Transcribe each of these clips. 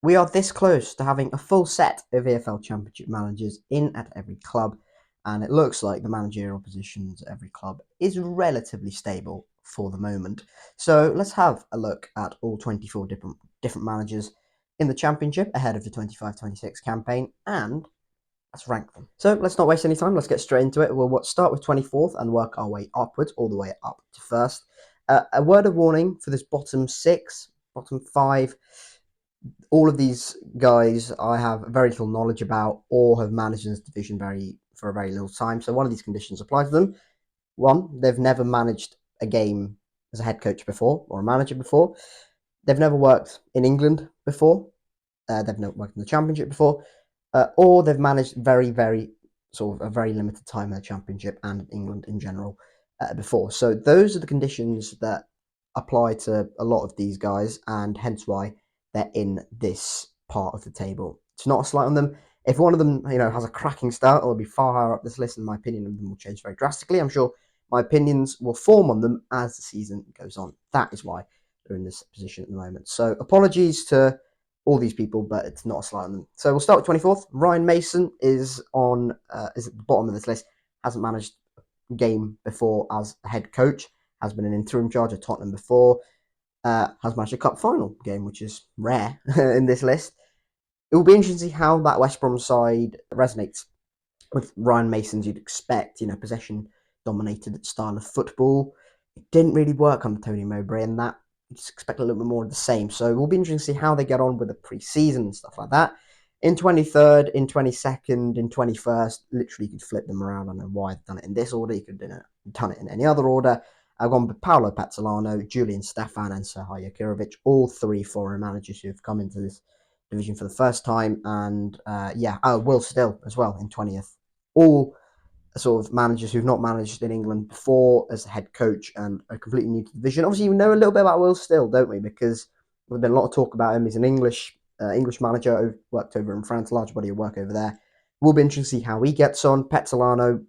We are this close to having a full set of EFL Championship managers in at every club, and it looks like the managerial positions at every club is relatively stable for the moment. So let's have a look at all 24 different managers in the Championship ahead of the 25-26 campaign, and let's rank them. So let's not waste any time. Let's get straight into it. We'll start with 24th and work our way upwards, all the way up to first. A word of warning for this bottom six, bottom five. All of these guys I have very little knowledge about or have managed in this division for a very little time. So one of these conditions apply to them. One, they've never managed a game as a head coach before or a manager before. They've never worked in England before. They've never worked in the Championship before. Or they've managed very a very limited time in the Championship and England in general before. So those are the conditions that apply to a lot of these guys, and hence why they're in this part of the table. It's not a slight on them. If one of them, has a cracking start, it'll be far higher up this list, and my opinion of them will change very drastically. I'm sure my opinions will form on them as the season goes on. That is why they're in this position at the moment. So apologies to all these people, but it's not a slight on them. So we'll start with 24th. Ryan Mason is at the bottom of this list. Hasn't managed a game before as a head coach. Has been an interim charge at Tottenham before. Has managed a cup final game, which is rare in this list. It will be interesting to see how that West Brom side resonates with Ryan Mason's, you'd expect, possession dominated style of football. It didn't really work under Tony Mowbray, and that you just expect a little bit more of the same. So it will be interesting to see how they get on with the pre-season and stuff like that. In 23rd, in 22nd, in 21st, literally you could flip them around. I don't know why I've done it in this order. You could have done it in any other order. I've gone with Paolo Pezzolano, Julian Stefan, and Serhaj Jakirovic, all three foreign managers who have come into this division for the first time. And Will Still as well in 20th. All sort of managers who've not managed in England before as a head coach and are completely new to the division. Obviously, we know a little bit about Will Still, don't we? Because there's been a lot of talk about him. He's an English manager who worked over in France, a large body of work over there. Will be interesting to see how he gets on. Pezzolano,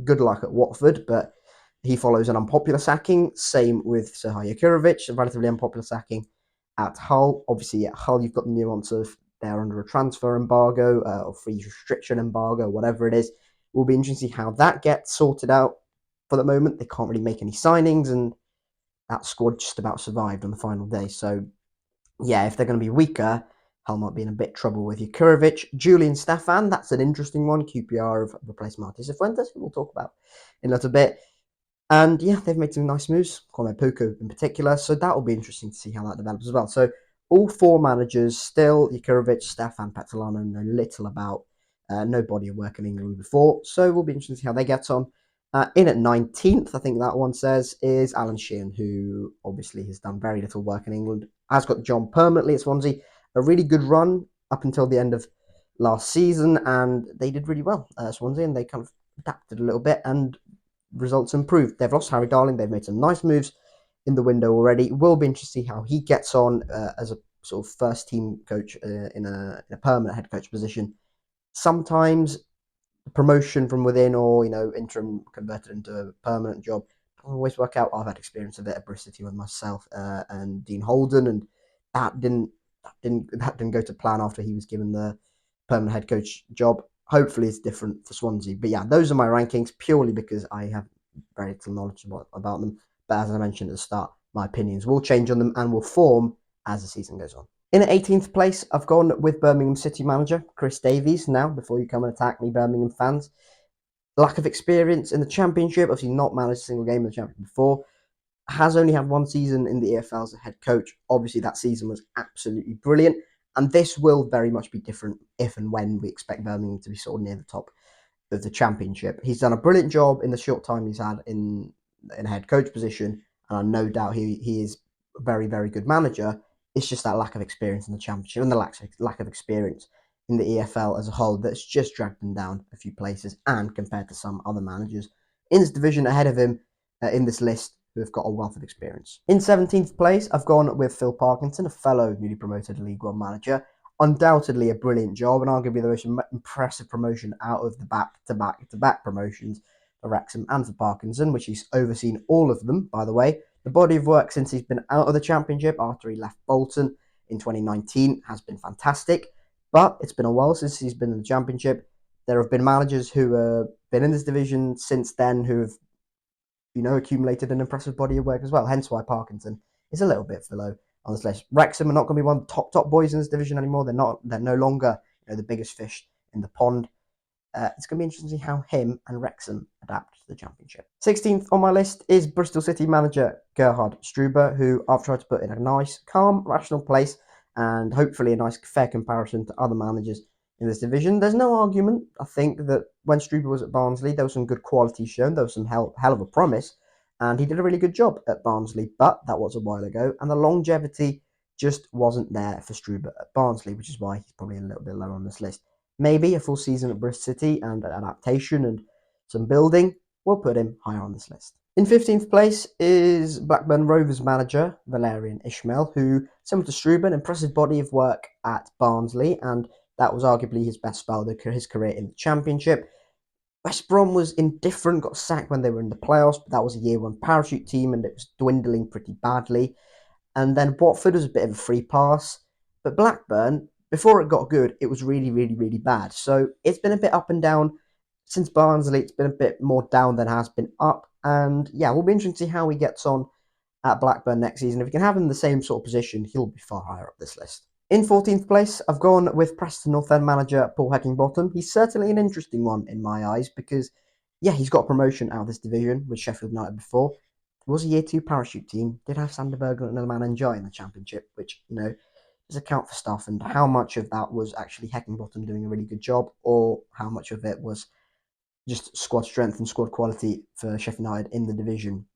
good luck at Watford, but he follows an unpopular sacking. Same with Serhaj Jakirovic, a relatively unpopular sacking at Hull. Obviously, at Hull, you've got the nuance of they're under a transfer embargo or free restriction embargo, whatever it is. It will be interesting to see how that gets sorted out. For the moment, they can't really make any signings, and that squad just about survived on the final day. So, yeah, if they're going to be weaker, Hull might be in a bit of trouble with Jakirovic. Julian Stefan, that's an interesting one. QPR have replaced Marty Sephuets, who we'll talk about in a little bit. And yeah, they've made some nice moves, Kwame Puku in particular. So that will be interesting to see how that develops as well. So all four managers, still Jakirovic, Stefan, Pezzolano, know little about, no body of work in England before. So we'll be interested to see how they get on. In at 19th, I think that one says, is Alan Sheen, who obviously has done very little work in England. Has got the job permanently at Swansea. A really good run up until the end of last season, and they did really well at Swansea, and they kind of adapted a little bit, and results improved. They've lost Harry Darling. They've made some nice moves in the window already. It will be interesting to see how he gets on as a sort of first team coach in a permanent head coach position. Sometimes promotion from within or, interim converted into a permanent job doesn't always work out. I've had experience of it at Bristol City with myself and Dean Holden, and that didn't go to plan after he was given the permanent head coach job. Hopefully it's different for Swansea. But yeah, those are my rankings purely because I have very little knowledge about them. But as I mentioned at the start, my opinions will change on them and will form as the season goes on. In 18th place, I've gone with Birmingham City manager Chris Davies. Now, before you come and attack me, Birmingham fans, lack of experience in the Championship, obviously not managed a single game in the Championship before, has only had one season in the EFL as a head coach. Obviously, that season was absolutely brilliant. And this will very much be different if and when we expect Birmingham to be sort of near the top of the Championship. He's done a brilliant job in the short time he's had in a head coach position, and I no doubt he is a very, very good manager. It's just that lack of experience in the Championship and the lack of experience in the EFL as a whole that's just dragged him down a few places, and compared to some other managers in this division ahead of him in this list who have got a wealth of experience. In 17th place, I've gone with Phil Parkinson, a fellow newly promoted League One manager. Undoubtedly a brilliant job, and arguably the most impressive promotion out of the back-to-back promotions for Wrexham and for Parkinson, which he's overseen all of them, by the way. The body of work since he's been out of the Championship after he left Bolton in 2019 has been fantastic, but it's been a while since he's been in the Championship. There have been managers who have been in this division since then who have, accumulated an impressive body of work as well. Hence why Parkinson is a little bit below on this list. Wrexham are not going to be one of the top boys in this division anymore. They're not. They're no longer the biggest fish in the pond. It's going to be interesting to see how him and Wrexham adapt to the Championship. 16th on my list is Bristol City manager Gerard Stuber, who I've tried to put in a nice, calm, rational place and hopefully a nice, fair comparison to other managers in this division. There's no argument, I think, that when Stuber was at Barnsley, there was some good quality shown, there was some hell of a promise, and he did a really good job at Barnsley, but that was a while ago, and the longevity just wasn't there for Stuber at Barnsley, which is why he's probably a little bit lower on this list. Maybe a full season at Bristol City and an adaptation and some building will put him higher on this list. In 15th place is Blackburn Rovers manager Valyrian Ishmail, who, similar to Struben, an impressive body of work at Barnsley, and that was arguably his best spell of his career in the Championship. West Brom was indifferent, got sacked when they were in the playoffs, but that was a year one parachute team and it was dwindling pretty badly. And then Watford was a bit of a free pass, but Blackburn, before it got good, it was really, really, really bad. So it's been a bit up and down. Since Barnsley, it's been a bit more down than it has been up. And yeah, we'll be interested to see how he gets on at Blackburn next season. If we can have him in the same sort of position, he'll be far higher up this list. In 14th place, I've gone with Preston North End manager Paul Heckingbottom. He's certainly an interesting one in my eyes because, yeah, he's got promotion out of this division with Sheffield United before. It was a year two parachute team. Did have Sander Berge and another man enjoy in the Championship, which, does account for stuff, and how much of that was actually Heckingbottom doing a really good job, or how much of it was just squad strength and squad quality for Sheffield United in the division.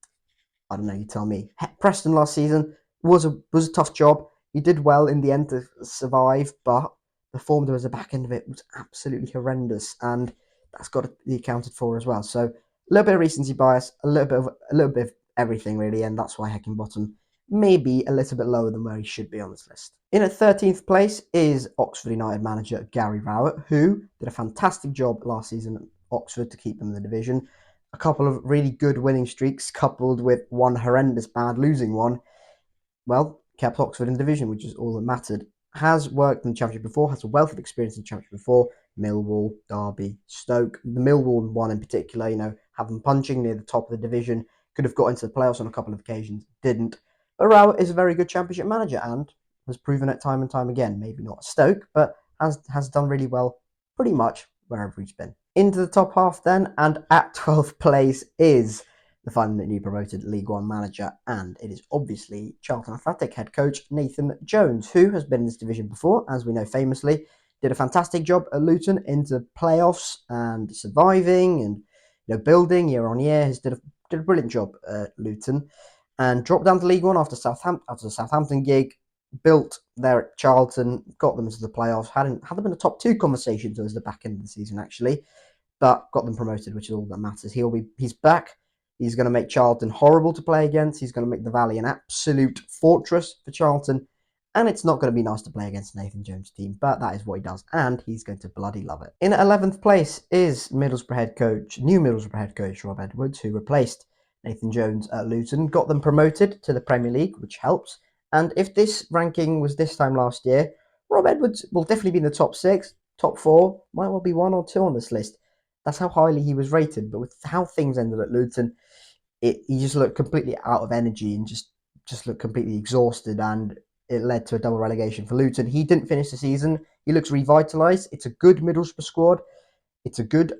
I don't know, you tell me. Preston last season was a tough job. He did well in the end to survive, but the form towards the back end of it was absolutely horrendous, and that's got to be accounted for as well. So a little bit of recency bias, a little bit of everything really, and that's why Heckingbottom may be a little bit lower than where he should be on this list. In at 13th place is Oxford United manager Gary Rowett, who did a fantastic job last season at Oxford to keep them in the division. A couple of really good winning streaks coupled with one horrendous bad losing one, well, kept Oxford in the division, which is all that mattered. Has worked in the Championship before, has a wealth of experience in the Championship before. Millwall, Derby, Stoke. The Millwall one in particular, have them punching near the top of the division. Could have got into the playoffs on a couple of occasions, didn't. But Rowett is a very good Championship manager and has proven it time and time again. Maybe not Stoke, but has done really well pretty much wherever he's been. Into the top half then, and at 12th place is the finally newly promoted League One manager, and it is obviously Charlton Athletic head coach Nathan Jones, who has been in this division before, as we know famously. Did a fantastic job at Luton into playoffs and surviving and building year on year. Did a brilliant job at Luton, and dropped down to League One after the Southampton gig. Built there at Charlton, got them into the playoffs. Had them in the top two conversation towards the back end of the season actually, but got them promoted, which is all that matters. He's back. He's going to make Charlton horrible to play against. He's going to make the Valley an absolute fortress for Charlton. And it's not going to be nice to play against Nathan Jones' team, but that is what he does, and he's going to bloody love it. In 11th place is new Middlesbrough head coach Rob Edwards, who replaced Nathan Jones at Luton, got them promoted to the Premier League, which helps. And if this ranking was this time last year, Rob Edwards will definitely be in the top 6, top 4, might well be 1 or 2 on this list. That's how highly he was rated, but with how things ended at Luton, he just looked completely out of energy and just looked completely exhausted, and it led to a double relegation for Luton. He didn't finish the season. He looks revitalised. It's a good Middlesbrough squad. It's a good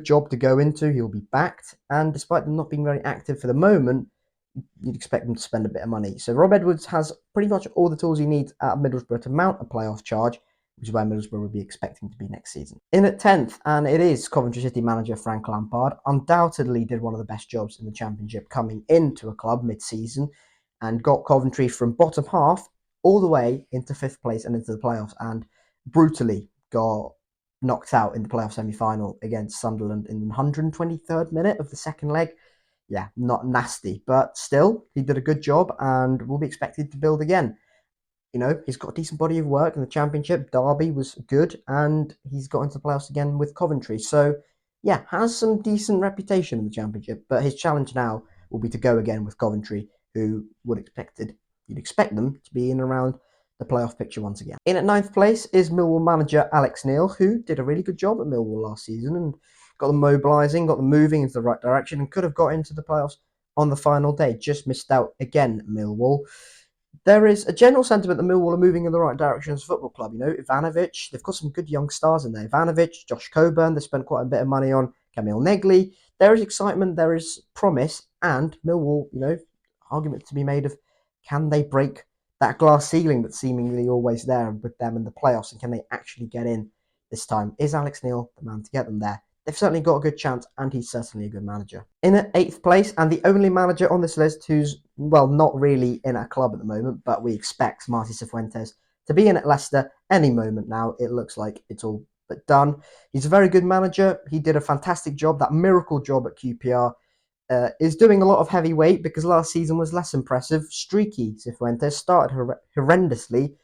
job to go into. He'll be backed, and despite them not being very active for the moment, you'd expect them to spend a bit of money. So Rob Edwards has pretty much all the tools he needs at Middlesbrough to mount a playoff charge, which is where Middlesbrough would be expecting to be next season. In at 10th, and it is Coventry City manager Frank Lampard. Undoubtedly did one of the best jobs in the Championship coming into a club mid-season and got Coventry from bottom half all the way into 5th place and into the playoffs, and brutally got knocked out in the playoff semi-final against Sunderland in the 123rd minute of the second leg. Yeah, not nasty, but still, he did a good job and will be expected to build again. He's got a decent body of work in the Championship. Derby was good, and he's got into the playoffs again with Coventry. So, yeah, has some decent reputation in the Championship. But his challenge now will be to go again with Coventry, who you'd expect them to be in around the playoff picture once again. In at 9th place is Millwall manager Alex Neil, who did a really good job at Millwall last season and got them mobilising, got them moving into the right direction, and could have got into the playoffs on the final day. Just missed out again, Millwall. There is a general sentiment that Millwall are moving in the right direction as a football club. You know, Ivanovic, they've got some good young stars in there. Ivanovic, Josh Coburn, they spent quite a bit of money on Camille Negley. There is excitement, there is promise, and Millwall, you know, argument to be made of can they break that glass ceiling that's seemingly always there with them in the playoffs, and can they actually get in this time? Is Alex Neil the man to get them there? They've certainly got a good chance, and he's certainly a good manager. In at 8th place, and the only manager on this list who's, well, not really in a club at the moment, but we expect Marty Sephuets to be in at Leicester any moment now. It looks like it's all but done. He's a very good manager. He did a fantastic job, that miracle job at QPR. Is doing a lot of heavyweight because last season was less impressive. Streaky Cifuentes started horrendously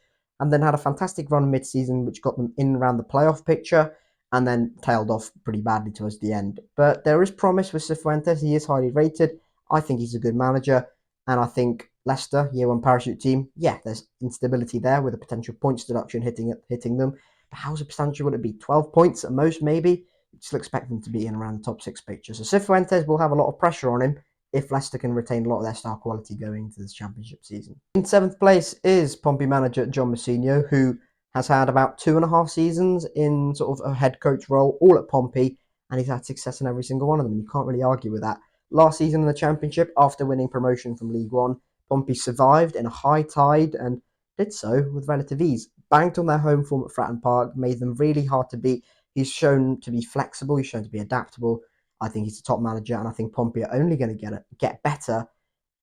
and then had a fantastic run mid-season which got them in around the playoff picture and then tailed off pretty badly towards the end. But there is promise with Cifuentes. He is highly rated. I think he's a good manager, and I think Leicester, year one parachute team, yeah, there's instability there with a potential points deduction hitting them. But how's the potential would it be? 12 points at most, maybe? You'd still expect them to be in around the top 6 picture. So Cifuentes will have a lot of pressure on him if Leicester can retain a lot of their star quality going into this championship season. In 7th place is Pompey manager John Mousinho, who has had about 2.5 seasons in sort of a head coach role, all at Pompey, and he's had success in every single one of them. You can't really argue with that. Last season in the championship, after winning promotion from League One, Pompey survived in a high tide and did so with relative ease. Banked on their home form at Fratton Park, made them really hard to beat. He's shown to be flexible. He's shown to be adaptable. I think he's a top manager, and I think Pompey are only going to get better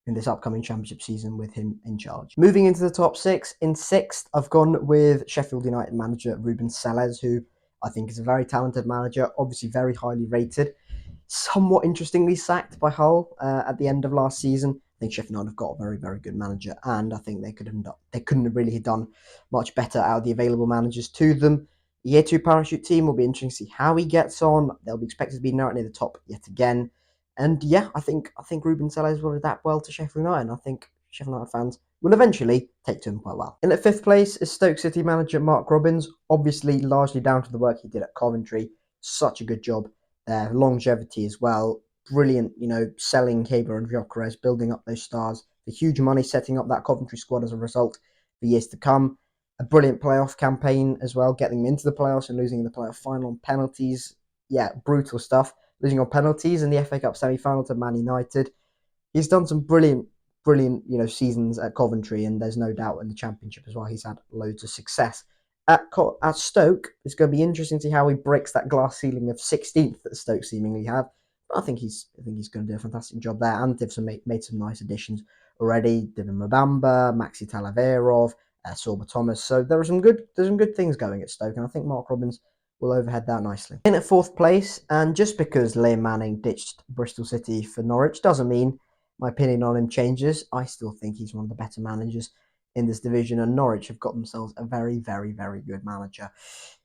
in this upcoming championship season with him in charge. Moving into the top 6, in 6th, I've gone with Sheffield United manager Ruben Blades, who I think is a very talented manager, obviously very highly rated. Somewhat interestingly sacked by Hull at the end of last season. I think Sheffield United have got a very, very good manager, and I think they couldn't have really done much better out of the available managers to them. Year 2 parachute team will be interesting to see how he gets on. They'll be expected to be near the top yet again. And yeah, I think Ruben Blades will adapt well to Sheffield United, and I think Sheffield United fans will eventually take to him quite well. In at 5th place is Stoke City manager Mark Robins, obviously largely down to the work he did at Coventry. Such a good job there. Longevity as well. Brilliant, selling Haber and Gyökeres, building up those stars. The huge money setting up that Coventry squad as a result for years to come. A brilliant playoff campaign as well, getting them into the playoffs and losing in the playoff final on penalties. Yeah, brutal stuff. Losing on penalties in the FA Cup semi-final to Man United. He's done some brilliant, seasons at Coventry, and there's no doubt in the Championship as well. He's had loads of success. At Stoke, it's going to be interesting to see how he breaks that glass ceiling of 16th that Stoke seemingly have. But I think he's going to do a fantastic job there, and they've made some nice additions already. Divin Mabamba, Maxi Talaverov, Sorba Thomas. So there's some good things going at Stoke, and I think Mark Robins will overhead that nicely. In at 4th place, and just because Liam Manning ditched Bristol City for Norwich doesn't mean my opinion on him changes. I still think he's one of the better managers in this division, and Norwich have got themselves a very, very, very good manager.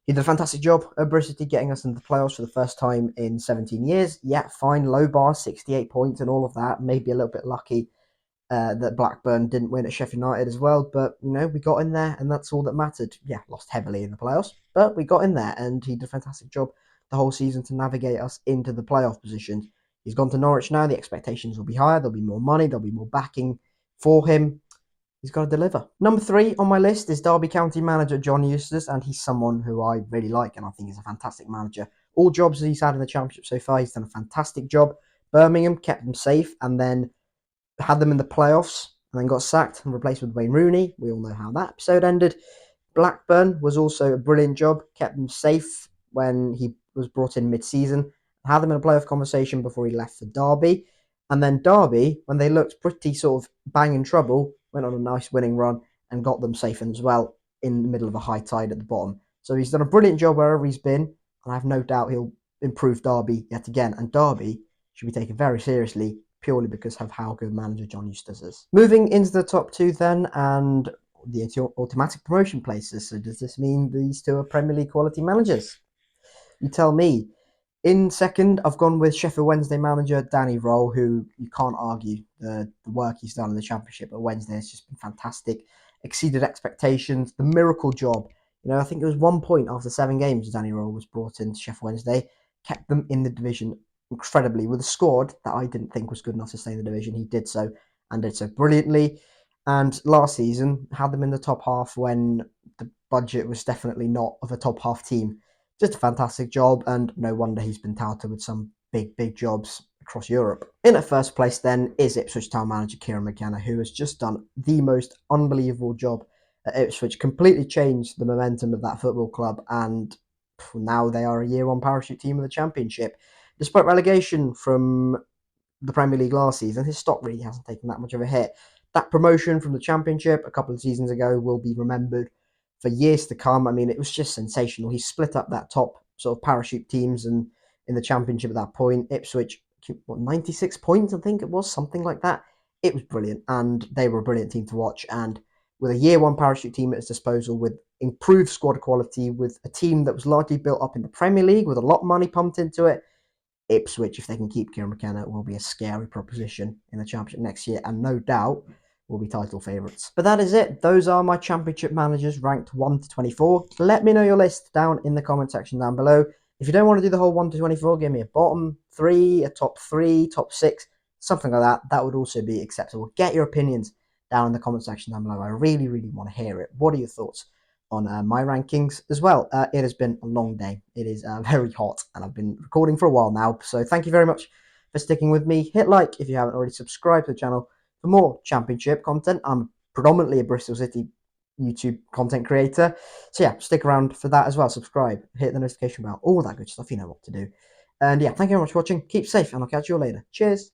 He did a fantastic job at Bristol City, getting us into the playoffs for the first time in 17 years. Yeah, fine, low bar, 68 points and all of that. Maybe a little bit lucky that Blackburn didn't win at Sheffield United as well, but we got in there, and that's all that mattered. Yeah, lost heavily in the playoffs, but we got in there, and he did a fantastic job the whole season to navigate us into the playoff positions. He's gone to Norwich now. The expectations will be higher. There'll be more money. There'll be more backing for him. He's got to deliver. Number 3 on my list is Derby County manager John Eustace, and he's someone who I really like, and I think he's a fantastic manager. All jobs he's had in the Championship so far, he's done a fantastic job. Birmingham kept them safe, and then had them in the playoffs, and then got sacked and replaced with Wayne Rooney. We all know how that episode ended. Blackburn was also a brilliant job, kept them safe when he was brought in mid-season, had them in a playoff conversation before he left for Derby. And then Derby, when they looked pretty sort of bang in trouble, went on a nice winning run and got them safe as well in the middle of a high tide at the bottom. So he's done a brilliant job wherever he's been, and I have no doubt he'll improve Derby yet again. And Derby should be taken very seriously purely because of how good manager John Eustace is. Moving into the top 2 then, and the automatic promotion places. So does this mean these 2 are Premier League quality managers? You tell me. In 2nd, I've gone with Sheffield Wednesday manager Danny Roll, who you can't argue the work he's done in the Championship at Wednesday has just been fantastic. exceeded expectations. The miracle job. I think it was 1 point after 7 games Danny Rowett was brought in to Sheffield Wednesday, kept them in the division incredibly with a squad that I didn't think was good enough to stay in the division. He did so, and did so brilliantly. And last season had them in the top half when the budget was definitely not of a top half team. Just a fantastic job, and no wonder he's been touted with some big jobs across Europe. In at first place then is Ipswich Town manager Kieran McKenna, who has just done the most unbelievable job at Ipswich, completely changed the momentum of that football club, and now they are a year one parachute team in the Championship. Despite relegation from the Premier League last season, his stock really hasn't taken that much of a hit. That promotion from the Championship a couple of seasons ago will be remembered for years to come. I mean, it was just sensational. He split up that top sort of parachute teams and in the Championship at that point. Ipswich, 96 points, I think it was, something like that. It was brilliant, and they were a brilliant team to watch. And with a year one parachute team at his disposal, with improved squad quality, with a team that was largely built up in the Premier League, with a lot of money pumped into it, Ipswich, if they can keep Kieran McKenna, will be a scary proposition in the Championship next year, and no doubt will be title favourites. But that is it. Those are my Championship managers ranked 1 to 24. Let me know your list down in the comment section down below. If you don't want to do the whole 1 to 24, give me a bottom 3, a top 3, top 6, something like that. That would also be acceptable. Get your opinions down in the comment section down below. I really want to hear it. What are your thoughts on my rankings as well? It has been a long day. It is very hot, and I've been recording for a while now. So thank you very much for sticking with me. Hit like if you haven't already. Subscribe to the channel for more Championship content. I'm predominantly a Bristol City YouTube content creator. So yeah, stick around for that as well. Subscribe, hit the notification bell, all that good stuff. You know what to do. And yeah, thank you very much for watching. Keep safe, and I'll catch you all later. Cheers.